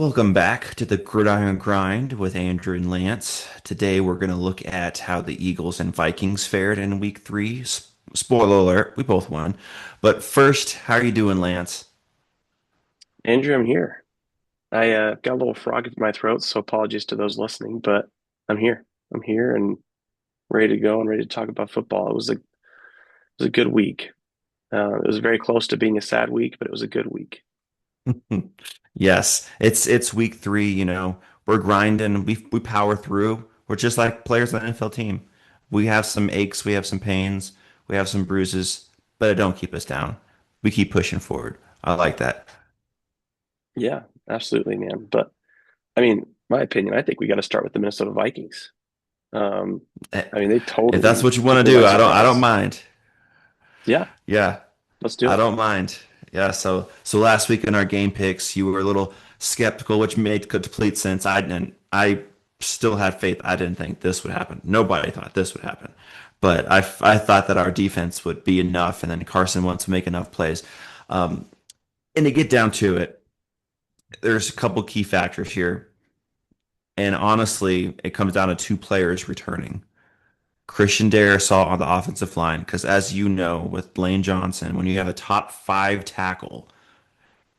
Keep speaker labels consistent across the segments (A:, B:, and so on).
A: Welcome back to the Gridiron Grind with Andrew and Lance. Today we're going to look at how the Eagles and Vikings fared in week three. Spoiler alert, we both won. But first, how are you doing, Lance?
B: Andrew, I'm here. I got a little frog in my throat, so apologies to those listening, but I'm here. I'm here and ready to go and ready to talk about football. It was a good week. It was very close to being a sad week, but it was a good week.
A: Yes, it's week three, we're grinding, we power through. We're just like players on an NFL team. We have some aches, we have some pains, we have some bruises, but it don't keep us down. We keep pushing forward. I like that.
B: Yeah, absolutely, man. But I mean, my opinion, I think we got to start with the Minnesota Vikings. Um,
A: Eh,
B: I mean, they
A: If that's
B: totally
A: what you want
B: took
A: to
B: me by
A: do, I don't
B: surprise.
A: mind.
B: Yeah,
A: Yeah.
B: let's do
A: I
B: it.
A: don't mind. Yeah, so last week in our game picks, you were a little skeptical, which made complete sense. I didn't. I still had faith. I didn't think this would happen. Nobody thought this would happen, but I thought that our defense would be enough, and then Carson wants to make enough plays. Um, and to get down to it, there's a couple key factors here, and honestly, it comes down to two players returning. Christian Darrisaw on the offensive line, because as you know, with Lane Johnson, when you have a top five tackle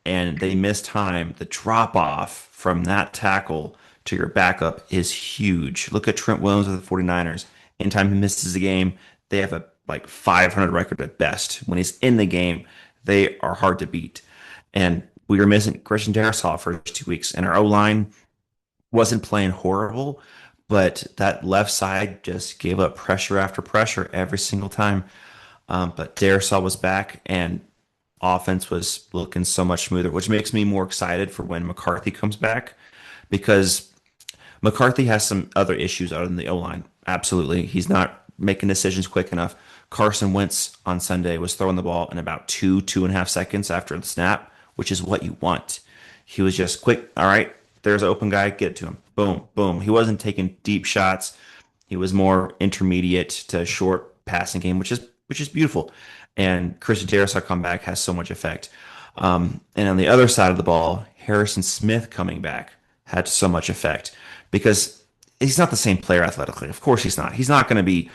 A: and they miss time, the drop off from that tackle to your backup is huge. Look at Trent Williams with the 49ers. Anytime he misses a game, they have a like 500 record at best. When he's in the game, they are hard to beat. And we were missing Christian Darrisaw for 2 weeks, and our O line wasn't playing horrible, but that left side just gave up pressure after pressure every single time. But Darrisaw was back, and offense was looking so much smoother, which makes me more excited for when McCarthy comes back because McCarthy has some other issues other than the O line. Absolutely. He's not making decisions quick enough. Carson Wentz on Sunday was throwing the ball in about 2.5 seconds after the snap, which is what you want. He was just quick. All right, there's an open guy, get it to him. Boom, boom. He wasn't taking deep shots. He was more intermediate to short passing game, which is beautiful. And Christian Darrisaw comeback has so much effect. And on the other side of the ball, Harrison Smith coming back had so much effect because he's not the same player athletically. Of course, he's not. He's not going to be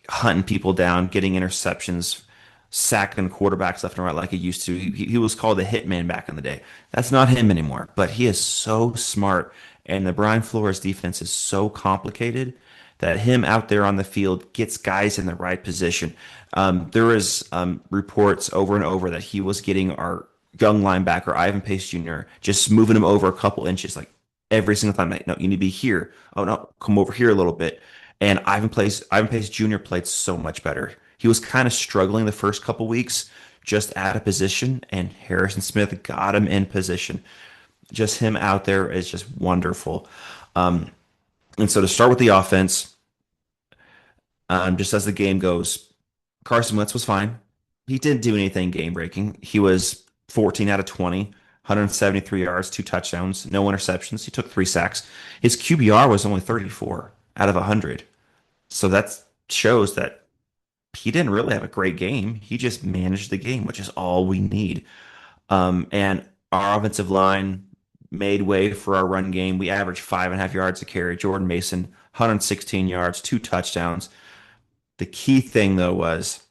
A: hunting people down, getting interceptions, sacking quarterbacks left and right like he used to. He was called the hitman back in the day. That's not him anymore. But he is so smart, and the Brian Flores defense is so complicated that him out there on the field gets guys in the right position. There was reports over and over that he was getting our young linebacker Ivan Pace Jr. just moving him over a couple inches, like every single time. Like, no, you need to be here. Oh no, come over here a little bit. And Ivan Pace Jr. played so much better. He was kind of struggling the first couple weeks, just out of position, and Harrison Smith got him in position. Just him out there is just wonderful. And so to start with the offense, just as the game goes, Carson Wentz was fine. He didn't do anything game breaking. He was 14 out of 20, 173 yards, two touchdowns, no interceptions. He took three sacks. His QBR was only 34 out of 100. So that shows that he didn't really have a great game. He just managed the game, which is all we need. And our offensive line made way for our run game. We averaged 5.5 yards a carry. Jordan Mason, 116 yards, two touchdowns. The key thing, though, was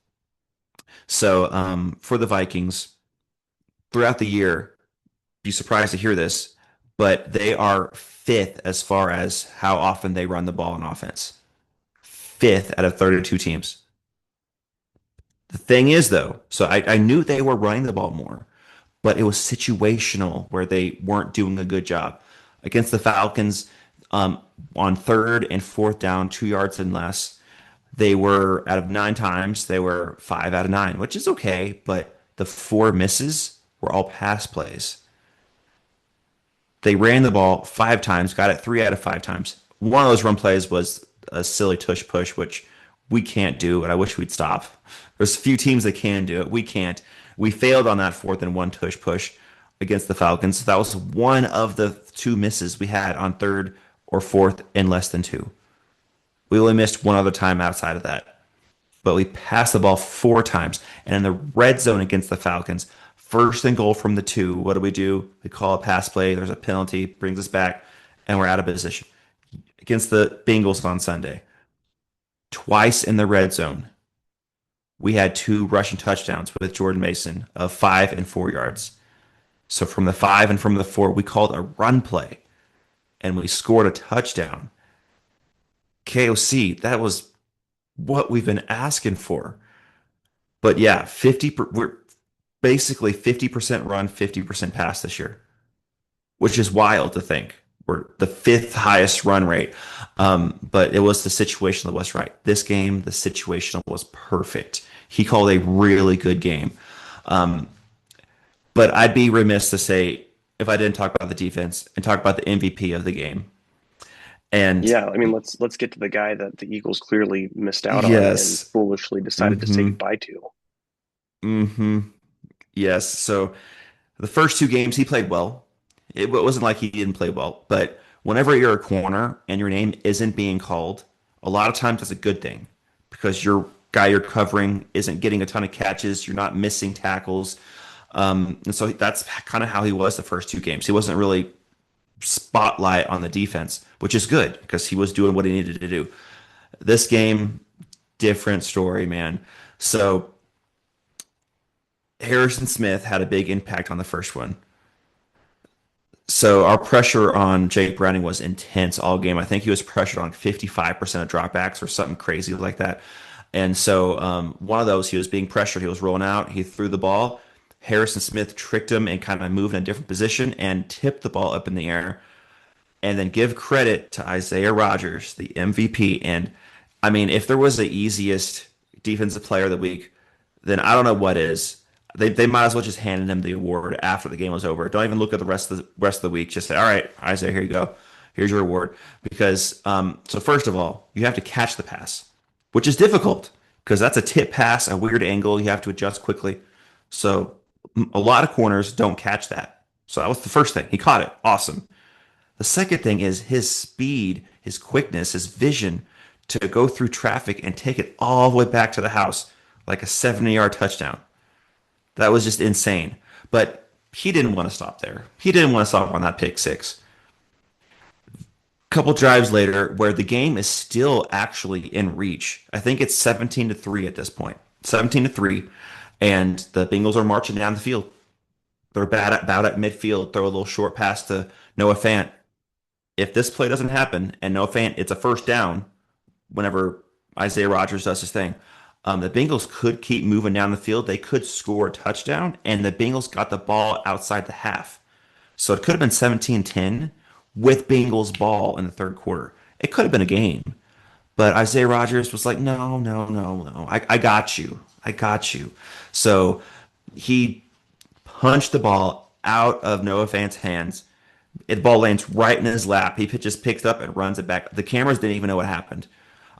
A: for the Vikings throughout the year, be surprised to hear this, but they are fifth as far as how often they run the ball in offense. Fifth out of 32 teams. The thing is, though, so I knew they were running the ball more, but it was situational where they weren't doing a good job. Against the Falcons, on third and fourth down, 2 yards and less, they were out of nine times, they were 5 out of 9, which is okay, but the four misses were all pass plays. They ran the ball 5 times, got it 3 out of 5 times. One of those run plays was a silly tush push, which we can't do, and I wish we'd stop. There's a few teams that can do it. We can't. We failed on that 4th and 1 tush push against the Falcons. That was one of the two misses we had on third or fourth in less than two. We only missed one other time outside of that, but we passed the ball 4 times. And in the red zone against the Falcons, First and goal from the 2. What do? We call a pass play. There's a penalty, brings us back, and we're out of position. Against the Bengals on Sunday, twice in the red zone, we had 2 rushing touchdowns with Jordan Mason of 5 and 4 yards. So from the 5 and from the 4, we called a run play and we scored a touchdown. KOC, that was what we've been asking for. But yeah, we're basically 50% run, 50% pass this year, which is wild to think. We're the fifth highest run rate. But it was the situation that was right. This game, the situation was perfect. He called a really good game. Um, but I'd be remiss to say if I didn't talk about the defense and talk about the MVP of the game. And
B: Yeah, I mean, let's get to the guy that the Eagles clearly missed out on and
A: yes,
B: foolishly decided to say
A: mm-hmm,
B: goodbye to.
A: mm-hmm, yes. So the first 2 games he played well. It wasn't like he didn't play well, but whenever you're a corner and your name isn't being called, a lot of times that's a good thing because your guy you're covering isn't getting a ton of catches. You're not missing tackles. And so that's kind of how he was the first 2 games. He wasn't really spotlight on the defense, which is good because he was doing what he needed to do. This game, different story, man. So Harrison Smith had a big impact on the first one. So our pressure on Jake Browning was intense all game. I think he was pressured on 55% of dropbacks or something crazy like that. And so one of those, he was being pressured. He was rolling out. He threw the ball. Harrison Smith tricked him and kind of moved in a different position and tipped the ball up in the air. And then give credit to Isaiah Rodgers, the MVP. And I mean, if there was the easiest defensive player of the week, then I don't know what is. They might as well just hand him the award after the game was over. Don't even look at the rest of the week. Just say, all right, Isaiah, here you go. Here's your award. Because so first of all, you have to catch the pass, which is difficult because that's a tip pass, a weird angle. You have to adjust quickly. So a lot of corners don't catch that. So that was the first thing. He caught it. Awesome. The second thing is his speed, his quickness, his vision to go through traffic and take it all the way back to the house like a 70-yard touchdown. That was just insane. But he didn't want to stop there. He didn't want to stop on that pick six. Couple drives later, where the game is still actually in reach. I think it's 17-3 at this point. 17-3, and the Bengals are marching down the field. They're about at midfield. Throw a little short pass to Noah Fant. If this play doesn't happen and Noah Fant, it's a first down. Whenever Isaiah Rodgers does his thing, the Bengals could keep moving down the field. They could score a touchdown, and the Bengals got the ball outside the half. So it could have been 17-10 with Bengals ball in the third quarter. It could have been a game. But Isaiah Rodgers was like, no, no, no, no. I got you. I got you. So he punched the ball out of Noah Fant's hands. The ball lands right in his lap. He just picks it up and runs it back. The cameras didn't even know what happened.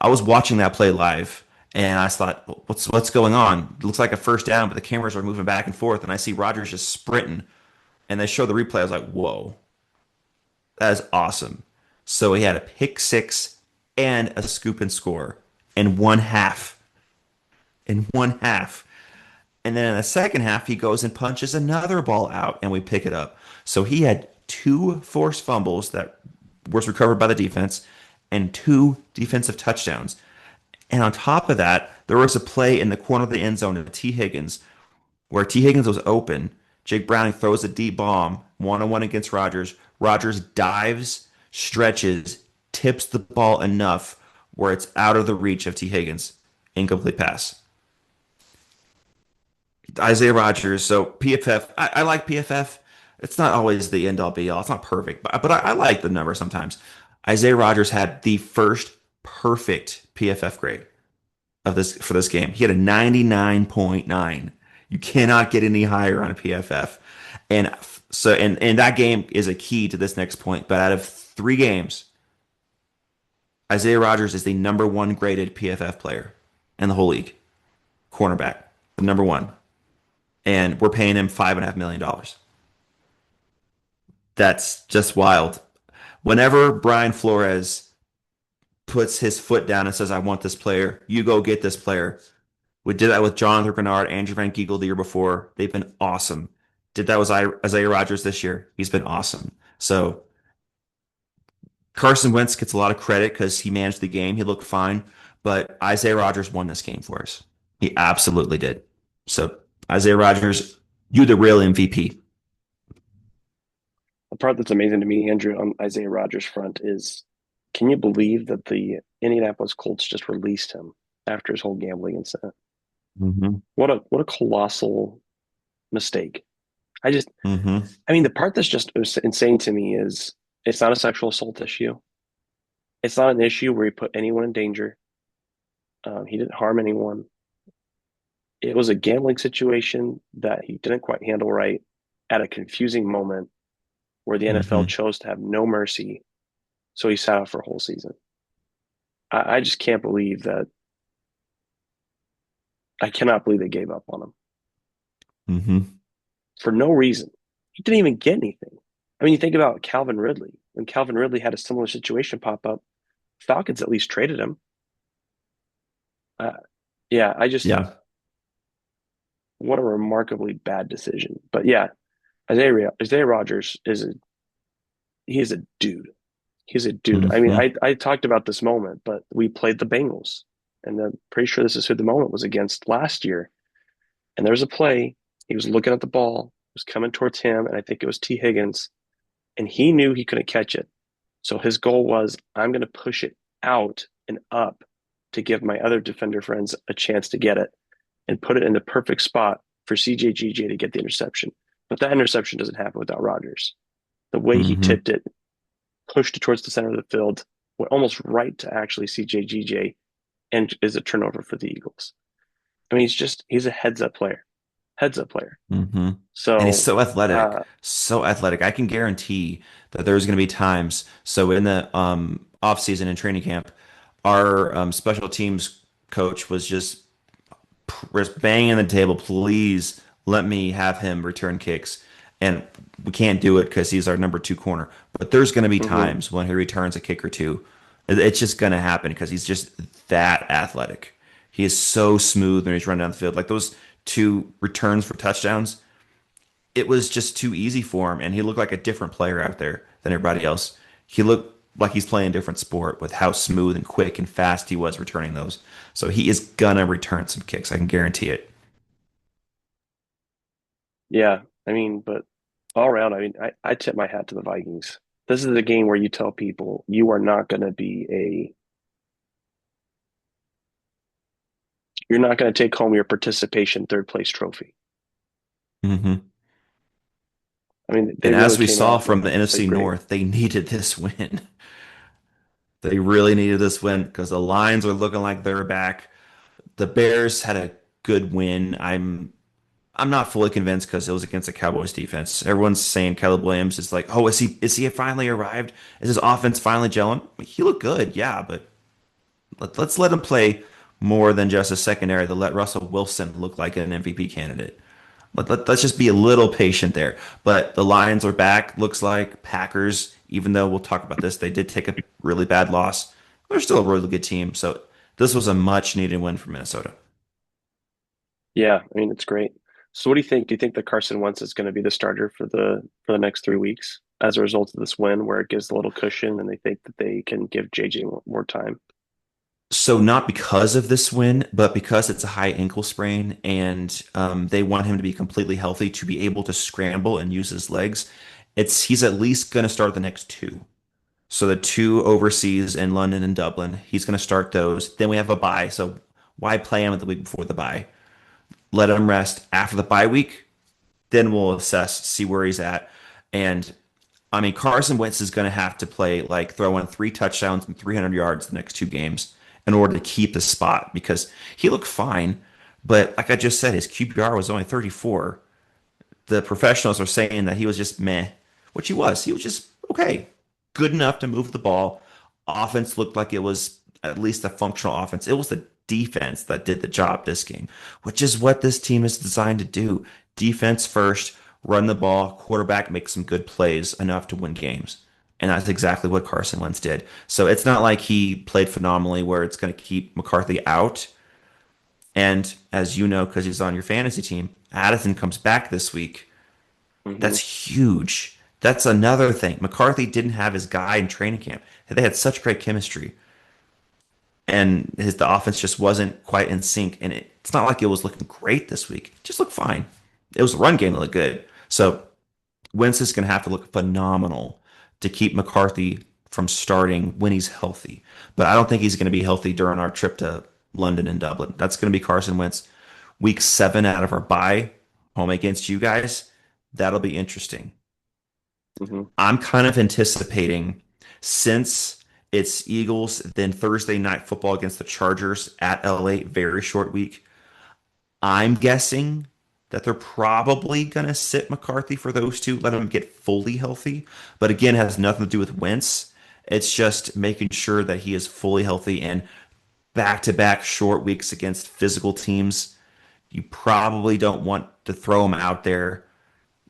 A: I was watching that play live, and I thought, what's going on? It looks like a first down, but the cameras are moving back and forth, and I see Rodgers just sprinting, and they show the replay. I was like, whoa, that is awesome. So he had a pick six and a scoop and score in one half. In one half. And then in the second half, he goes and punches another ball out, and we pick it up. So he had 2 forced fumbles that was recovered by the defense and 2 defensive touchdowns. And on top of that, there was a play in the corner of the end zone to T. Higgins where T. Higgins was open. Jake Browning throws a deep bomb, 1-on-1 against Rodgers. Rodgers dives, stretches, tips the ball enough where it's out of the reach of T. Higgins. Incomplete pass. Isaiah Rodgers. So PFF, I like PFF. It's not always the end all be all. It's not perfect, but I like the number sometimes. Isaiah Rodgers had the first perfect PFF grade of this for this game. He had a 99.9. You cannot get any higher on a PFF. And so and that game is a key to this next point. But out of 3 games, Isaiah Rodgers is the number one graded PFF player in the whole league. Cornerback, the number one. And we're paying him $5.5 million. That's just wild. Whenever Brian Flores puts his foot down and says, I want this player, you go get this player. We did that with Jonathan Bernard, Andrew Van Giegel the year before. They've been awesome. did that was Isaiah Rodgers this year. He's been awesome. So Carson Wentz gets a lot of credit because he managed the game. He looked fine, but Isaiah Rodgers won this game for us. He absolutely did. So Isaiah Rodgers, you the real MVP.
B: The part that's amazing to me, Andrew, on Isaiah Rogers' front is, can you believe that the Indianapolis Colts just released him after his whole gambling incident?
A: Hmm.
B: What a colossal mistake. I just,
A: Hmm.
B: I mean, the part that's just insane to me is it's not a sexual assault issue. It's not an issue where he put anyone in danger. He didn't harm anyone. It was a gambling situation that he didn't quite handle right at a confusing moment where the NFL
A: Hmm.
B: chose to have no mercy. So he sat out for a whole season. I just can't believe that. I cannot believe they gave up on him
A: Hmm.
B: for no reason. He didn't even get anything. I mean, you think about Calvin Ridley. When Calvin Ridley had a similar situation pop up, Falcons at least traded him. Uh, yeah, I just,
A: Yeah.
B: what a remarkably bad decision. But yeah, Isaiah Rogers he's a dude. He's a dude. I mean,
A: Hmm.
B: I talked about this moment, but we played the Bengals, and I'm pretty sure this is who the moment was against last year. And there's a play. He was looking at the ball, it was coming towards him, and I think it was T. Higgins, and he knew he couldn't catch it. So his goal was, I'm going to push it out and up to give my other defender friends a chance to get it and put it in the perfect spot for CJGJ to get the interception. But that interception doesn't happen without Rodgers. The way he
A: Hmm.
B: tipped it, pushed it towards the center of the field, went almost right to actually CJGJ, and is a turnover for the Eagles. I mean, he's a heads up player.
A: Hmm. And he's
B: So,
A: so athletic,
B: uh,
A: so athletic. I can guarantee that there's going to be times. So in the off season and training camp, our special teams coach was just banging the table. Please let me have him return kicks, and we can't do it because he's our number two corner. But there's going to be
B: mhm.
A: times when he returns a kick or two. It's just going to happen because he's just that athletic. He is so smooth when he's running down the field. Like those two returns for touchdowns, it was just too easy for him, and he looked like a different player out there than everybody else. He looked like he's playing a different sport with how smooth and quick and fast he was returning those. So he is gonna return some kicks. I can guarantee it.
B: Yeah, I mean, but all around, I mean, I tip my hat to the Vikings. This is a game where you tell people you are not going to you're not going to take home your participation third place trophy.
A: Hmm.
B: I mean, they
A: And
B: really
A: as we
B: came
A: saw
B: out
A: from the
B: and played
A: NFC
B: great.
A: North, they needed this win. They really needed this win because the Lions are looking like they're back. The Bears had a good win. I'm not fully convinced because it was against the Cowboys defense. Everyone's saying Caleb Williams is like, oh, is he finally arrived? Is his offense finally gelling? He looked good, yeah, but let's let him play more than just a secondary to let Russell Wilson look like an MVP candidate. Let's just be a little patient there. But the Lions are back. Looks like Packers, even though we'll talk about this, they did take a really bad loss. They're still a really good team. So this was a much needed win for Minnesota.
B: Yeah, I mean, it's great. So what do you think? Do you think that Carson Wentz is going to be the starter for the next 3 weeks as a result of this win, where it gives a little cushion and they think that they can give JJ more time?
A: So not because of this win, but because it's a high ankle sprain, and they want him to be completely healthy to be able to scramble and use his legs. He's at least going to start the next two. So the two overseas in London and Dublin, he's going to start those. Then we have a bye. So why play him at the week before the bye? Let him rest after the bye week. Then we'll assess, see where he's at. And I mean, Carson Wentz is going to have to play like throw in three touchdowns and 300 yards the next two games in order to keep the spot because he looked fine. But like I just said, his QBR was only 34. The professionals are saying that he was just meh, which he was. He was just okay, good enough to move the ball. Offense looked like it was at least a functional offense. It was the defense that did the job this game, which is what this team is designed to do. Defense first, run the ball, quarterback make some good plays enough to win games. And that's exactly what Carson Wentz did. So it's not like he played phenomenally where it's going to keep McCarthy out. And as you know, because he's on your fantasy team, Addison comes back this week.
B: Hmm.
A: That's huge. That's another thing. McCarthy didn't have his guy in training camp. They had such great chemistry, and the offense just wasn't quite in sync. And it's not like it was looking great this week. It just looked fine. It was a run game that looked good. So Wentz is going to have to look phenomenal to keep McCarthy from starting when he's healthy. But I don't think he's going to be healthy during our trip to London and Dublin. That's going to be Carson Wentz week 7 out of our bye home against you guys. That'll be interesting.
B: Hmm.
A: I'm kind of anticipating since it's Eagles, then Thursday night football against the Chargers at LA, very short week. I'm guessing that they're probably going to sit McCarthy for those two, let him get fully healthy. But again, it has nothing to do with Wentz. It's just making sure that he is fully healthy and back to back short weeks against physical teams. You probably don't want to throw him out there.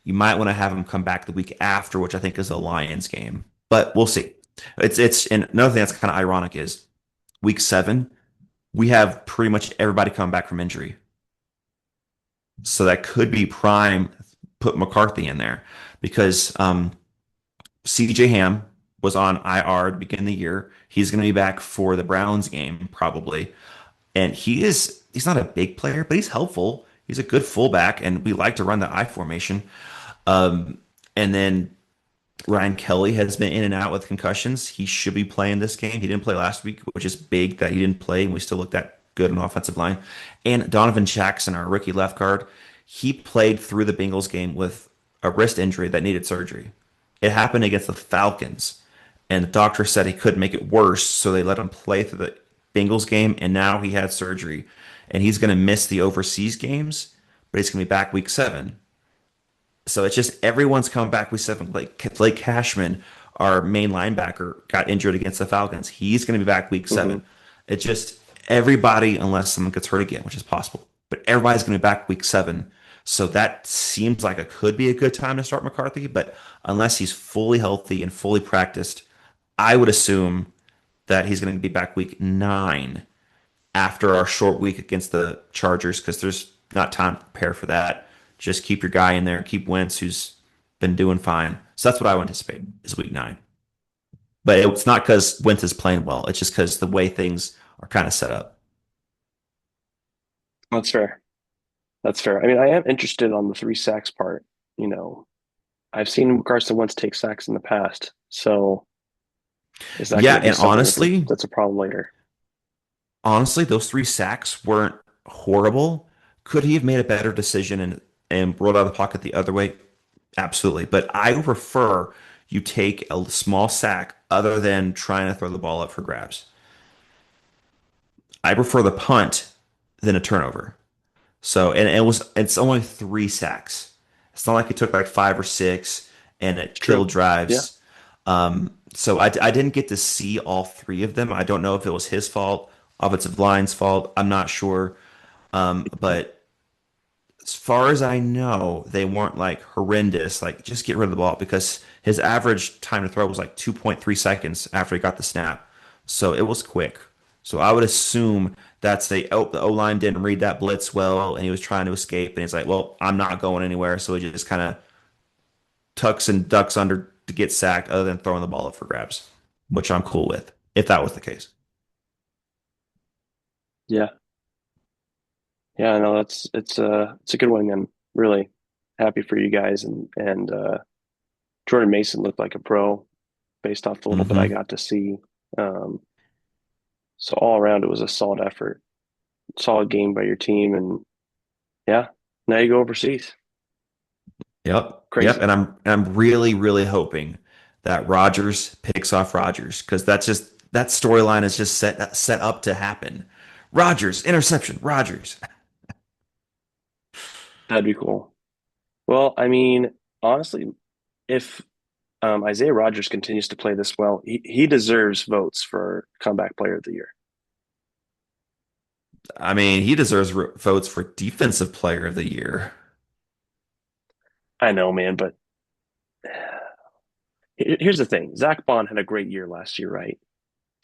A: You might want to have him come back the week after, which I think is a Lions game. But we'll see. It's and another thing that's kind of ironic is week 7, we have pretty much everybody coming back from injury. So that could be prime put McCarthy in there because CJ Ham was on IR to begin the year. He's going to be back for the Browns game probably. And he's not a big player, but he's helpful. He's a good fullback and we like to run the I formation. And then Ryan Kelly has been in and out with concussions. He should be playing this game. He didn't play last week, which is big that he didn't play, and we still looked that good on the offensive line. And Donovan Jackson, our rookie left guard, he played through the Bengals game with a wrist injury that needed surgery. It happened against the Falcons, and the doctor said he couldn't make it worse, so they let him play through the Bengals game, and now he had surgery, and he's going to miss the overseas games, but he's going to be back week 7. So it's just everyone's coming back week 7. Like Blake Cashman, our main linebacker, got injured against the Falcons. He's going to be back week
B: Hmm.
A: 7. It's just everybody, unless someone gets hurt again, which is possible, but everybody's going to be back week 7. So that seems like it could be a good time to start McCarthy. But unless he's fully healthy and fully practiced, I would assume that he's going to be back week 9 after our short week against the Chargers because there's not time to prepare for that. Just keep your guy in there, keep Wentz, who's been doing fine. So that's what I would anticipate is week 9. But it's not because Wentz is playing well. It's just because the way things are kind of set up.
B: That's fair. That's fair. I mean, I am interested on the 3 sacks part. You know, I've seen Carson Wentz take sacks in the past. So is that
A: Yeah,
B: going to be
A: and
B: something that's a problem later?
A: honestly, those 3 sacks weren't horrible. Could he have made a better decision and rolled out of the pocket the other way? Absolutely. But I prefer you take a small sack other than trying to throw the ball up for grabs. I prefer the punt than a turnover. So, and it's only 3 sacks. It's not like it took like 5 or 6 and it
B: It's true.
A: killed
B: Yeah.
A: drives. So I didn't get to see all 3 of them. I don't know if it was his fault, offensive line's fault. I'm not sure. But as far as I know, they weren't like horrendous. Like just get rid of the ball because his average time to throw was like 2.3 seconds after he got the snap. So it was quick. So I would assume that's the O line didn't read that blitz well and he was trying to escape and he's like, well, I'm not going anywhere. So he just kind of tucks and ducks under to get sacked other than throwing the ball up for grabs, which I'm cool with if that was the case.
B: Yeah. Yeah, no, it's a good one, and really happy for you guys. And Jordan Mason looked like a pro based off the little bit I
A: Hmm.
B: got to see. Um, so all around, it was a solid effort, solid game by your team, and yeah, now you go overseas.
A: Yep. Yep.
B: Crazy.
A: And I'm really, really hoping that Rodgers picks off Rodgers because that's just that storyline is just set up to happen. Rodgers, interception, Rodgers.
B: That'd be cool. Well, I mean, honestly, if Isaiah Rodgers continues to play this well, he deserves votes for comeback player of the year.
A: I mean, he deserves votes for defensive player of the year.
B: I know, man, but here's the thing. Zach Bond had a great year last year, right?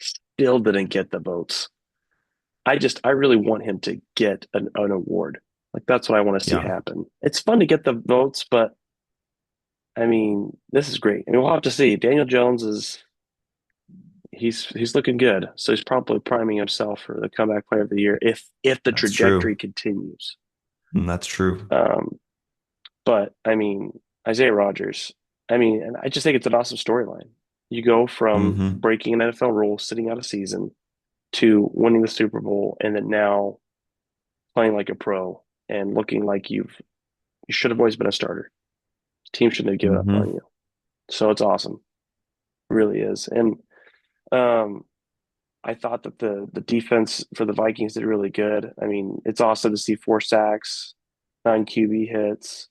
B: Still didn't get the votes. I really want him to get an award. Like that's what I want to see
A: Yeah.
B: happen. It's fun to get the votes, but I mean, this is great. I mean, we'll have to see. Daniel Jones is he's looking good, so he's probably priming himself for the comeback player of the year if the
A: That's true.
B: trajectory continues.
A: That's true.
B: Um, but I mean, Isaiah Rodgers. I mean, and I just think it's an awesome storyline. You go from
A: Hmm.
B: breaking an NFL rule, sitting out a season, to winning the Super Bowl, and then now playing like a pro and looking like you should have always been a starter. Team shouldn't have given up on
A: Hmm.
B: you. So it's awesome. It really is. And um, I thought that the defense for the Vikings did really good. I mean, it's awesome to see 4 sacks, 9 QB hits,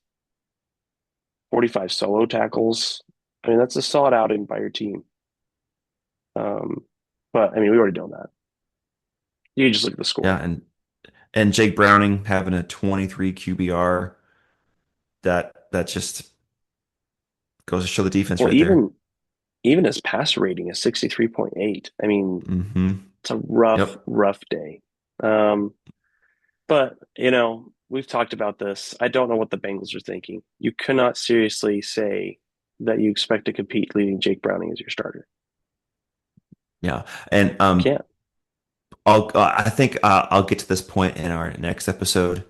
B: 45 solo tackles. I mean, that's a solid outing by your team. Um, but I mean, we already know that. You just look at the
A: Yeah,
B: score.
A: and Jake Browning having a 23 QBR, that just goes to show the defense
B: Well,
A: right there.
B: even his pass rating is 63.8. I mean,
A: Hmm.
B: it's a rough,
A: Yep.
B: rough day. Um, but we've talked about this. I don't know what the Bengals are thinking. You cannot seriously say that you expect to compete leaving Jake Browning as your starter.
A: Yeah. And
B: You can't.
A: I think I'll get to this point in our next episode,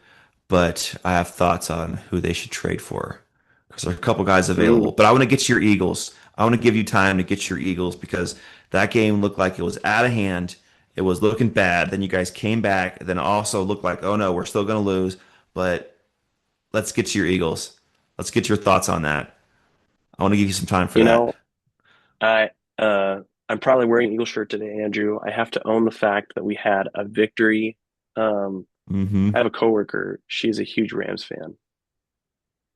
A: but I have thoughts on who they should trade for because there are a couple guys available.
B: Mm,
A: But I want to get to your Eagles. I want to give you time to get your Eagles because that game looked like it was out of hand. It was looking bad. Then you guys came back. Then also looked like, oh no, we're still going to lose. But let's get to your Eagles. Let's get your thoughts on that. I want to give you some time for
B: you
A: that.
B: know, I I'm probably wearing an Eagle shirt today, Andrew. I have to own the fact that we had a victory. Um, I
A: Mm-hmm.
B: have a coworker. She's a huge Rams fan.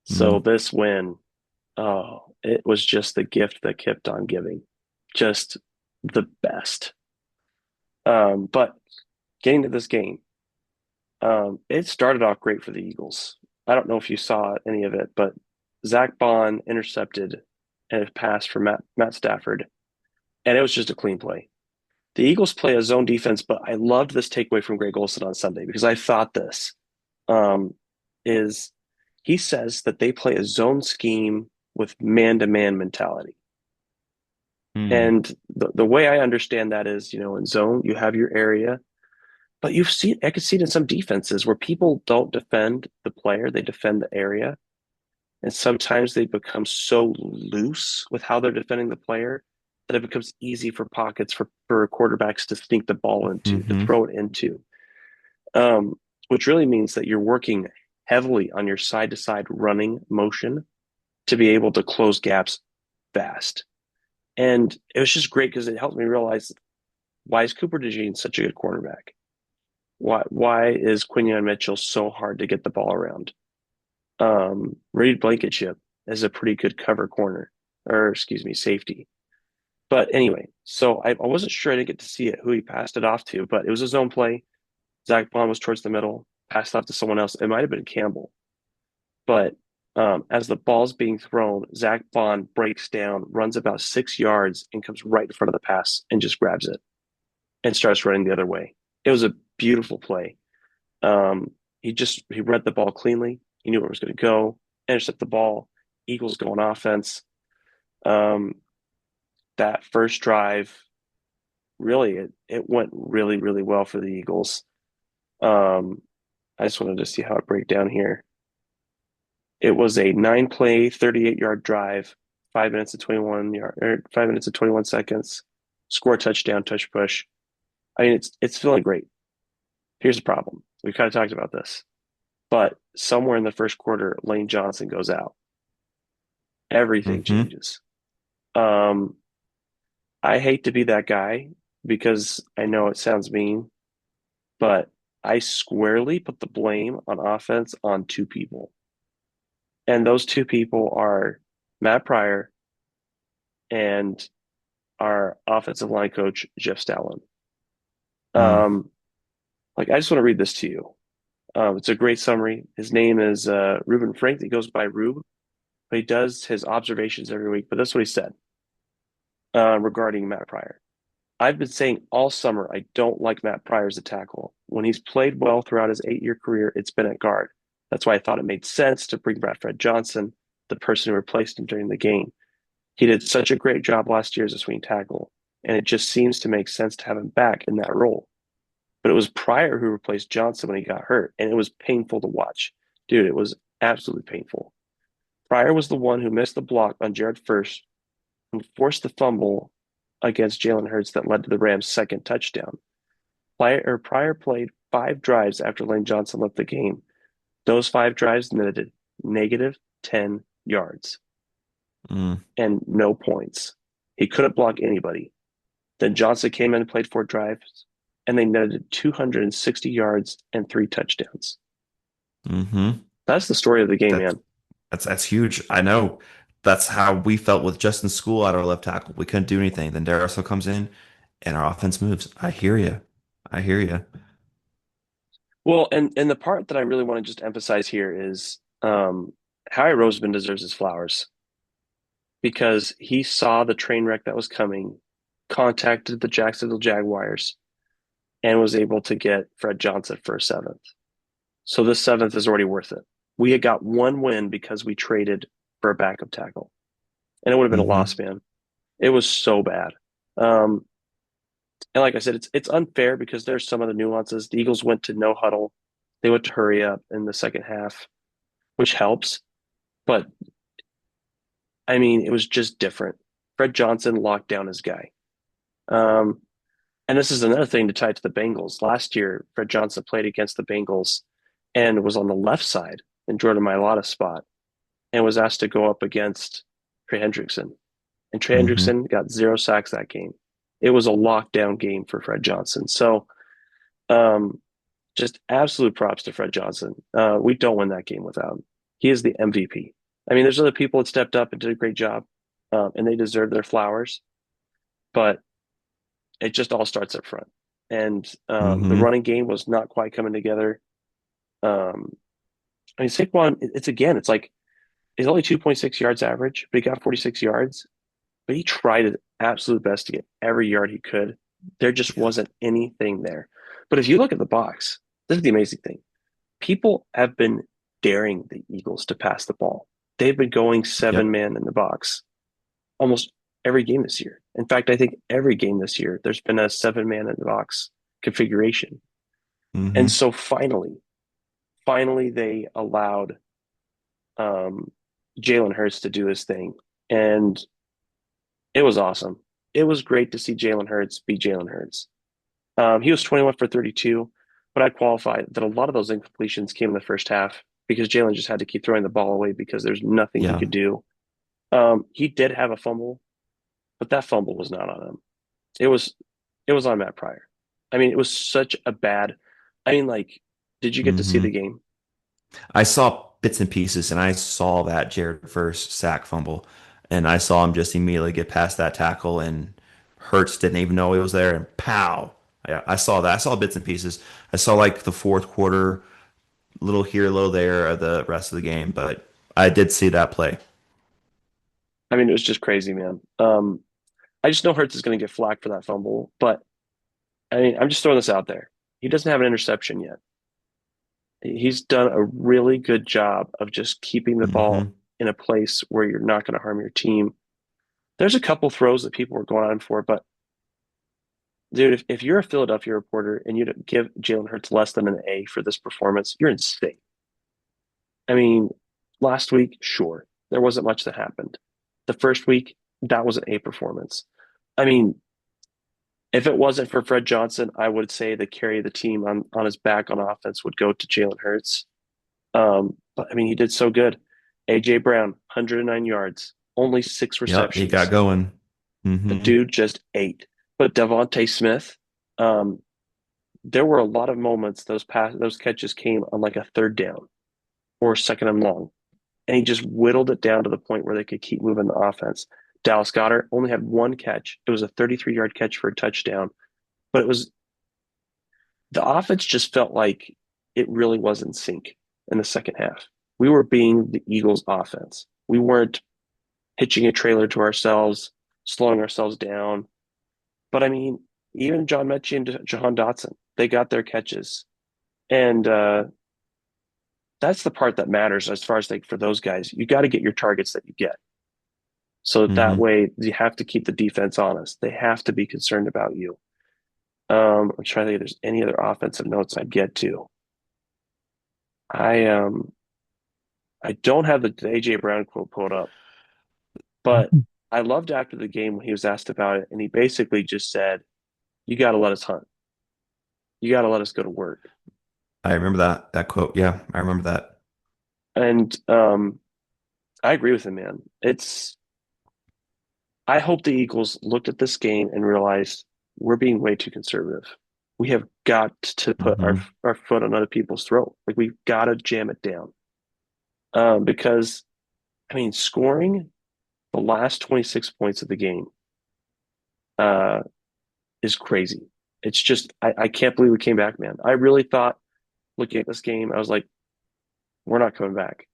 B: So
A: Mm-hmm.
B: this win, oh, it was just the gift that kept on giving. Just the best. But getting to this game, it started off great for the Eagles. I don't know if you saw any of it, but Zach Bond intercepted and a pass for Matt Stafford, and it was just a clean play. The Eagles play a zone defense, but I loved this takeaway from Greg Olson on Sunday because I thought this um, is he says that they play a zone scheme with man-to-man mentality.
A: Mm-hmm.
B: And the way I understand that is, in zone, you have your area, but I could see it in some defenses where people don't defend the player, they defend the area. And sometimes they become so loose with how they're defending the player that it becomes easy for pockets for quarterbacks to sneak the ball into, to
A: Mm-hmm.
B: throw it into, um, which really means that you're working heavily on your side to side running motion to be able to close gaps fast. And it was just great because it helped me realize, why is Cooper DeJean such a good cornerback? Why is Quinion Mitchell so hard to get the ball around? Reed Blankenship is a pretty good cover corner, or excuse me, safety. But anyway, so I wasn't sure, I didn't get to see it, who he passed it off to, but it was a zone play. Zach Bond was towards the middle, passed off to someone else. It might have been Campbell, but as the ball's being thrown, Zach Bond breaks down, runs about 6 yards, and comes right in front of the pass and just grabs it and starts running the other way. It was a beautiful play. Um, he read the ball cleanly. He knew where it was going to go. Intercept the ball. Eagles go on offense. Um, that first drive, really, it went really, really well for the Eagles. Um, I just wanted to see how it break down here. It was a 9 play, 38-yard drive, 5 minutes and 21 yard, or 5 minutes and 21 seconds. Score touchdown, touch push. I mean, it's feeling great. Here's the problem. We've kind of talked about this, but somewhere in the first quarter, Lane Johnson goes out. Everything
A: Mm-hmm.
B: changes. Um, I hate to be that guy because I know it sounds mean, but I squarely put the blame on offense on two people. And those two people are Matt Pryor and our offensive line coach, Jeff Stalin.
A: Mm.
B: Um, like, I just want to read this to you. It's a great summary. His name is Ruben Frank. He goes by Rube, but he does his observations every week. But that's what he said regarding Matt Pryor. I've been saying all summer I don't like Matt Pryor as a tackle. When he's played well throughout his 8-year career, it's been at guard. That's why I thought it made sense to bring Bradford Johnson. the person who replaced him during the game. He did such a great job last year as a swing tackle, and it just seems to make sense to have him back in that role. But it was Pryor who replaced Johnson when he got hurt, and it was painful to watch. Dude, it was absolutely painful. Pryor was the one who missed the block on Jared First and forced the fumble against Jalen Hurts that led to the Rams' second touchdown. Pryor played 5 drives after Lane Johnson left the game. Those 5 drives netted negative 10 yards
A: Mm,
B: and no points. He couldn't block anybody. Then Johnson came in and played 4 drives, and they netted 260 yards and 3 touchdowns.
A: hmm
B: That's the story of the game,
A: That's
B: man.
A: that's huge. I know. That's how we felt with Justin School at our left tackle. We couldn't do anything. Then Darius comes in, and our offense moves. I hear you. I hear you.
B: Well, and the part that I really want to just emphasize here is Howie Roseman deserves his flowers because he saw the train wreck that was coming, contacted the Jacksonville Jaguars, and was able to get Fred Johnson for a seventh. So this seventh is already worth it. We had got one win because we traded for a backup tackle, and it would have been a
A: Hmm
B: loss, man. It was so bad. Um, and like I said, it's unfair because there's some of the nuances. The Eagles went to no huddle. They went to hurry up in the second half, which helps. But I mean, it was just different. Fred Johnson locked down his guy. Um, and this is another thing to tie to the Bengals. Last year, Fred Johnson played against the Bengals and was on the left side in Jordan Mailata's spot and was asked to go up against Trey Hendrickson. And Trey
A: hmm
B: Hendrickson got 0 sacks that game. It was a lockdown game for Fred Johnson. So um, just absolute props to Fred Johnson. We don't win that game without him. He is the MVP. I mean, there's other people that stepped up and did a great job, and they deserve their flowers. But it just all starts up front. And the
A: hmm
B: running game was not quite coming together. Um, I mean, Saquon, it's like he's only 2.6 yards average, but he got 46 yards. But he tried his absolute best to get every yard he could. There just
A: Yeah.
B: wasn't anything there. But if you look at the box, this is the amazing thing. People have been daring the Eagles to pass the ball. They've been going seven
A: Yep.
B: man in the box almost every game this year. In fact, I think every game this year, there's been a 7 man in the box configuration. And
A: hmm
B: so finally, they allowed um, Jalen Hurts to do his thing. And it was awesome. It was great to see Jalen Hurts be Jalen Hurts. He was 21 for 32, but I'd qualify that a lot of those incompletions came in the first half because Jalen just had to keep throwing the ball away because there's nothing he
A: Yeah.
B: could do. He did have a fumble, but that fumble was not on him. It was it was on Matt Pryor. I mean, it was such a bad. I mean, like, did you get to see the
A: hmm
B: game?
A: I saw bits and pieces, and I saw that Jared first sack fumble, and I saw him just immediately get past that tackle, and Hurts didn't even know he was there, and pow! Yeah, I saw that. I saw bits and pieces. I saw like the fourth quarter, little here, little there, of the rest of the game, but I did see that play.
B: I mean, it was just crazy, man. I just know Hurts is going to get flack for that fumble, but I mean, I'm just throwing this out there. He doesn't have an interception yet. He's done a really good job of just keeping the ball
A: Hmm
B: in a place where you're not going to harm your team. There's a couple throws that people were going on for, but dude, if you're a Philadelphia reporter and you give Jalen Hurts less than an A for this performance, you're insane. I mean, last week, sure, there wasn't much that happened. The first week, that was an A performance. I mean, if it wasn't for Fred Johnson, I would say the carry of the team on his back on offense would go to Jalen Hurts. But I mean, he did so good. AJ Brown, 109 yards, only six
A: Yep, he got
B: receptions.
A: going.
B: The
A: Hmm
B: dude just ate. But Devontae Smith, um, there were a lot of moments those catches came on like a third down or second and long, and he just whittled it down to the point where they could keep moving the offense. Dallas Goedert only had one catch. It was a 33-yard catch for a touchdown, but it was the offense just felt like it really was in sync in the second half. We were being the Eagles' offense. We weren't hitching a trailer to ourselves, slowing ourselves down. But I mean, even John Mechie and Jahan Dotson, they got their catches. And that's the part that matters as far as like for those guys. You got to get your targets that you get. So that
A: Hmm.
B: way you have to keep the defense honest. They have to be concerned about you. I'm trying to think if there's any other offensive notes I'd get to. I I don't have the AJ Brown quote pulled up, but I loved after the game when he was asked about it, and he basically just said, "You got to let us hunt. You got to let us go to work."
A: I remember that quote. Yeah, I remember that.
B: And I agree with him, man. I hope the Eagles looked at this game and realized we're being way too conservative. We have got to put
A: Hmm.
B: our foot on other people's throat. Like we've got to jam it down. Because I mean, scoring the last 26 points of the game uh, is crazy. It's just I can't believe we came back, man. I really thought looking at this game, I was like, we're not coming back.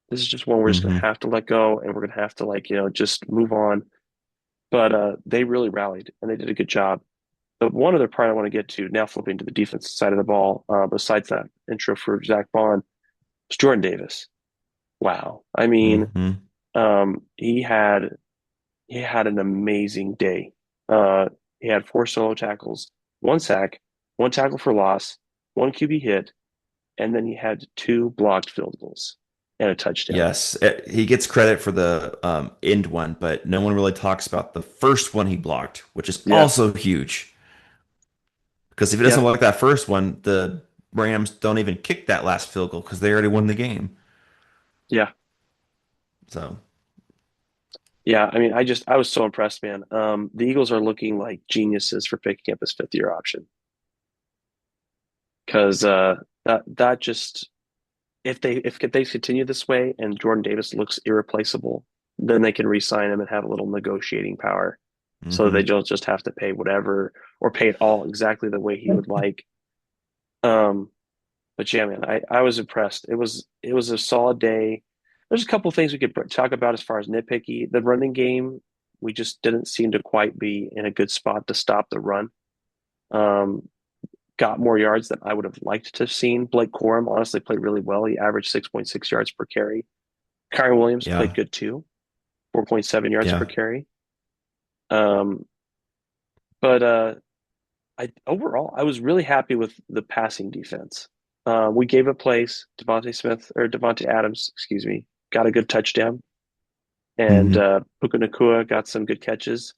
B: This is just one we're just gonna
A: Hmm.
B: have to let go, and we're gonna have to like just move on. But they really rallied and they did a good job. But one other part I want to get to now, flipping to the defensive side of the ball, besides that intro for Zach Bond, was Jordan Davis. Wow, I mean,
A: Hmm.
B: he had an amazing day. Uh, he had four solo tackles, one sack, one tackle for loss, one QB hit, and then he had two blocked field goals and a touchdown.
A: Yes, he gets credit for the end one, but no one really talks about the first one he blocked, which is
B: Yeah,
A: also huge. Because if he doesn't
B: yeah,
A: block that first one, the Rams don't even kick that last field goal because they already won the game.
B: yeah,
A: So,
B: yeah. I mean, I was so impressed, man. The Eagles are looking like geniuses for picking up his fifth year option because that just if they continue this way and Jordan Davis looks irreplaceable, then they can re-sign him and have a little negotiating power, so they
A: hmm.
B: don't just have to pay whatever or pay it all exactly the way he would like. Um, but yeah, man, I was impressed. It was a solid day. There's a couple of things we could talk about as far as nitpicky. The running game, we just didn't seem to quite be in a good spot to stop the run. Um, got more yards than I would have liked to have seen. Blake Corum honestly played really well. He averaged 6.6 yards per carry. Kyron Williams played
A: Yeah,
B: good too, 4.7 yards per
A: yeah.
B: carry. Um, but I overall I was really happy with the passing defense. We gave a place. Devontae Adams, excuse me, got a good touchdown, and
A: Hmm.
B: Puka Nacua got some good catches.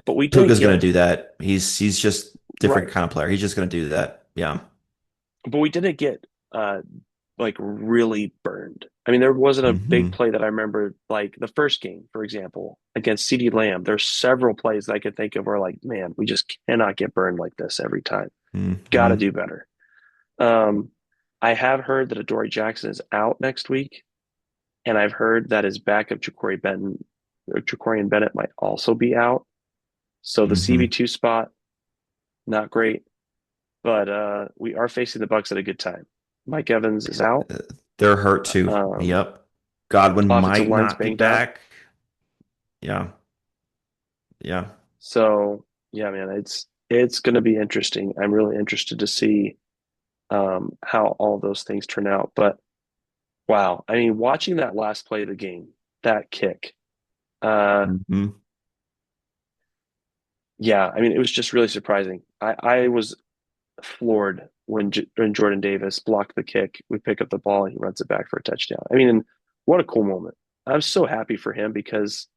B: But we didn't
A: Puka's gonna
B: get
A: do that. He's just different
B: right.
A: kind of player. He's just gonna do that. Yeah.
B: But we didn't get uh, like really burned. I mean, there wasn't a big
A: Hmm.
B: play that I remember, like the first game, for example, against CD Lamb. There's several plays that I could think of where, like, man, we just cannot get burned like this every time. Got to
A: Hmm.
B: do better. Um, I have heard that Adoree Jackson is out next week, and I've heard that his backup Jacorian Bennett might also be out. So the
A: Hmm.
B: CB2 spot, not great, but we are facing the Bucks at a good time. Mike Evans is out.
A: They're hurt too.
B: Um,
A: Yep. Godwin
B: Offensive
A: might
B: line's
A: not be
B: banged up.
A: back. Yeah. Yeah.
B: So yeah, man, it's going to be interesting. I'm really interested to see how all those things turn out. But wow, I mean, watching that last play of the game, that kick, uh,
A: Hmm.
B: yeah, I mean, it was just really surprising. I was floored when Jordan Davis blocked the kick. We pick up the ball and he runs it back for a touchdown. I mean, and what a cool moment. I'm so happy for him because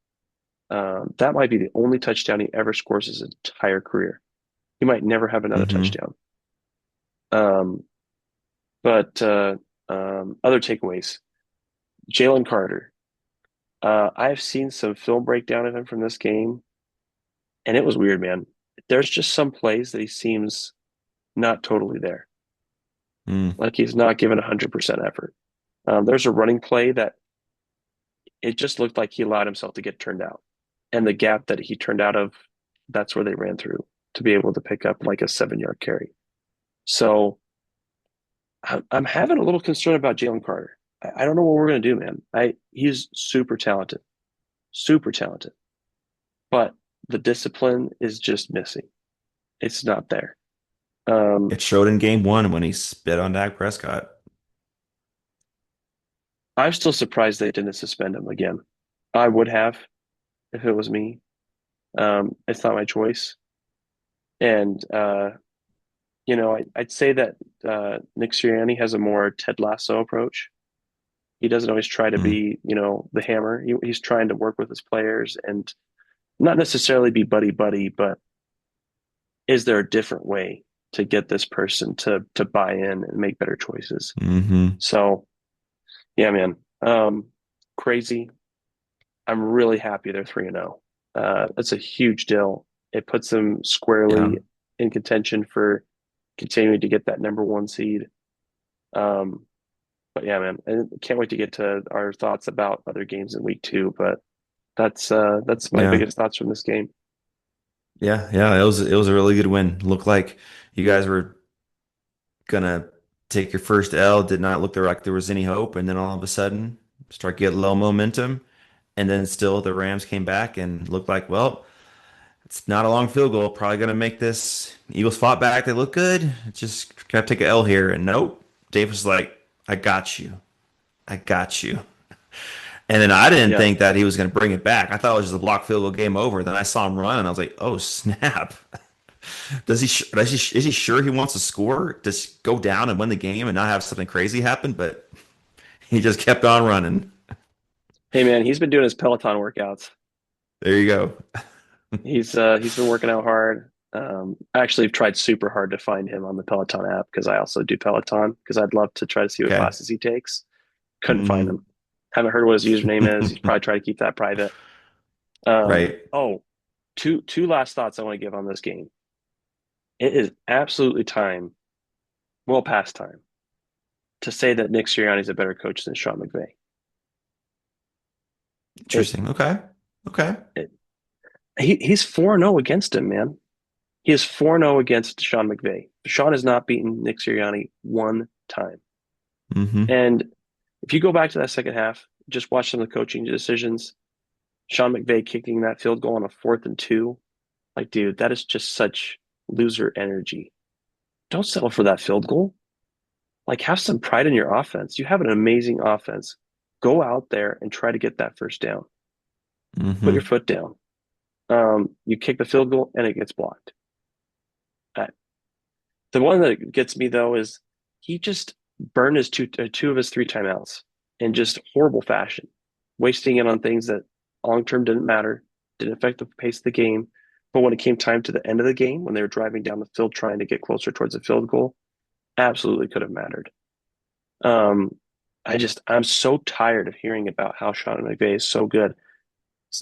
B: that might be the only touchdown he ever scores his entire career. He might never have another
A: Hmm.
B: touchdown. Um, but other takeaways. Jalen Carter. I've seen some film breakdown of him from this game, and it was weird, man. There's just some plays that he seems not totally there.
A: Mm.
B: Like he's not given 100% effort. There's a running play that it just looked like he allowed himself to get turned out. And the gap that he turned out of, that's where they ran through to be able to pick up like a 7 yard carry. So I'm having a little concern about Jalen Carter. I don't know what we're going to do, man. He's super talented, but the discipline is just missing. It's not there. Um,
A: It showed in game one when he spit on Dak Prescott.
B: I'm still surprised they didn't suspend him again. I would have if it was me. It's not my choice. And I'd say that Nick Sirianni has a more Ted Lasso approach. He doesn't always try to
A: Mm,
B: be, the hammer. He's trying to work with his players and not necessarily be buddy buddy, but is there a different way to get this person to buy in and make better choices?
A: hmm.
B: So yeah, man, crazy. I'm really happy they're 3-0. That's a huge deal. It puts them
A: Yeah.
B: squarely in contention for continuing to get that number one seed. Um, but yeah, man, I can't wait to get to our thoughts about other games in week two. But that's my
A: Yeah.
B: biggest thoughts from this game.
A: Yeah. Yeah. It was a really good win. Looked like you guys were gonna take your first L. Did not look like there was any hope, and then all of a sudden start getting low momentum, and then still the Rams came back and looked like, well, it's not a long field goal. Probably gonna make this. Eagles fought back. They look good. Just gotta take an L here, and nope. Davis was like, I got you. I got you. And then I didn't
B: Yeah.
A: think that he was going to bring it back. I thought it was just a block field goal game over. Then I saw him run, and I was like, "Oh snap! Is he sure he wants to score? Just go down and win the game and not have something crazy happen?" But he just kept on running.
B: Hey man, he's been doing his Peloton workouts.
A: There you go.
B: He's been working out hard. I actually have tried super hard to find him on the Peloton app because I also do Peloton because I'd love to try to see what
A: Okay.
B: classes he takes. Couldn't find
A: Hmm.
B: him. Haven't heard what his username is. He's probably trying to keep that private.
A: Right.
B: Oh, two last thoughts I want to give on this game. It is absolutely time, well past time, to say that Nick Sirianni is a better coach than Sean McVay. It,
A: Interesting. Okay. Okay.
B: it he's 4-0 against him, man. He is 4-0 against Sean McVay. Sean has not beaten Nick Sirianni one time.
A: Hmm.
B: And if you go back to that second half, just watch some of the coaching decisions. Sean McVay kicking that field goal on a 4th and 2. Like, dude, that is just such loser energy. Don't settle for that field goal. Like, have some pride in your offense. You have an amazing offense. Go out there and try to get that first down. Put your
A: Hmm.
B: foot down. You kick the field goal and it gets blocked. Uh, the one that gets me though is he just burned his two of his three timeouts in just horrible fashion, wasting it on things that long term didn't matter, didn't affect the pace of the game. But when it came time to the end of the game, when they were driving down the field trying to get closer towards the field goal, absolutely could have mattered. Um, I'm so tired of hearing about how Sean McVay is so good.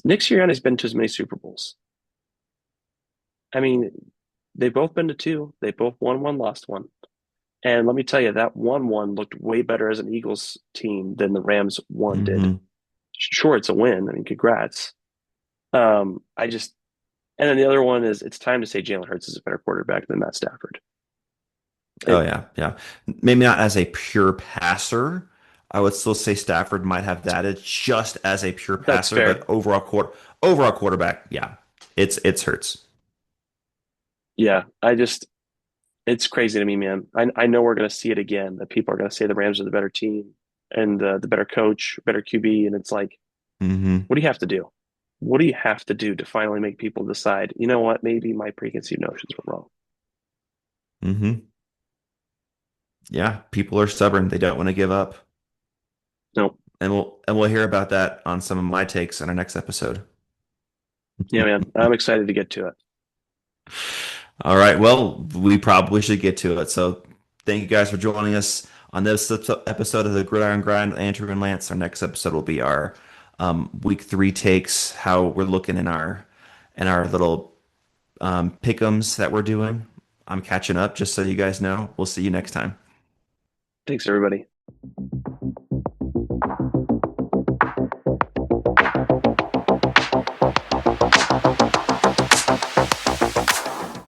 B: Nick Sirianni's been to as many Super Bowls. I mean, they've both been to two. They both won one, lost one. And let me tell you, that 1-1 looked way better as an Eagles team than the Rams one did.
A: Hmm.
B: Sure, it's a win. I mean, congrats. I just, and then the other one is it's time to say Jalen Hurts is a better quarterback than Matt Stafford.
A: Oh
B: It,
A: yeah. Yeah. Maybe not as a pure passer. I would still say Stafford might have that edge just as a pure
B: that's
A: passer, but
B: fair.
A: overall quarterback, yeah, it's Hurts.
B: Yeah, it's crazy to me, man. I know we're going to see it again, that people are going to say the Rams are the better team and the better coach, better QB. And it's like,
A: Hmm.
B: what do you have to do? What do you have to do to finally make people decide, you know what, maybe my preconceived notions were wrong?
A: Hmm. Yeah, people are stubborn. They don't want to give up.
B: No.
A: And we'll hear about that on some of my takes in our next episode.
B: Yeah, man. I'm excited to get to it.
A: All right. Well, we probably should get to it. So thank you guys for joining us on this episode of the Gridiron Grind with Andrew and Lance. Our next episode will be our week three takes, how we're looking in our little pick'ems that we're doing. I'm catching up, just so you guys know. We'll see you next time.
B: Thanks, everybody.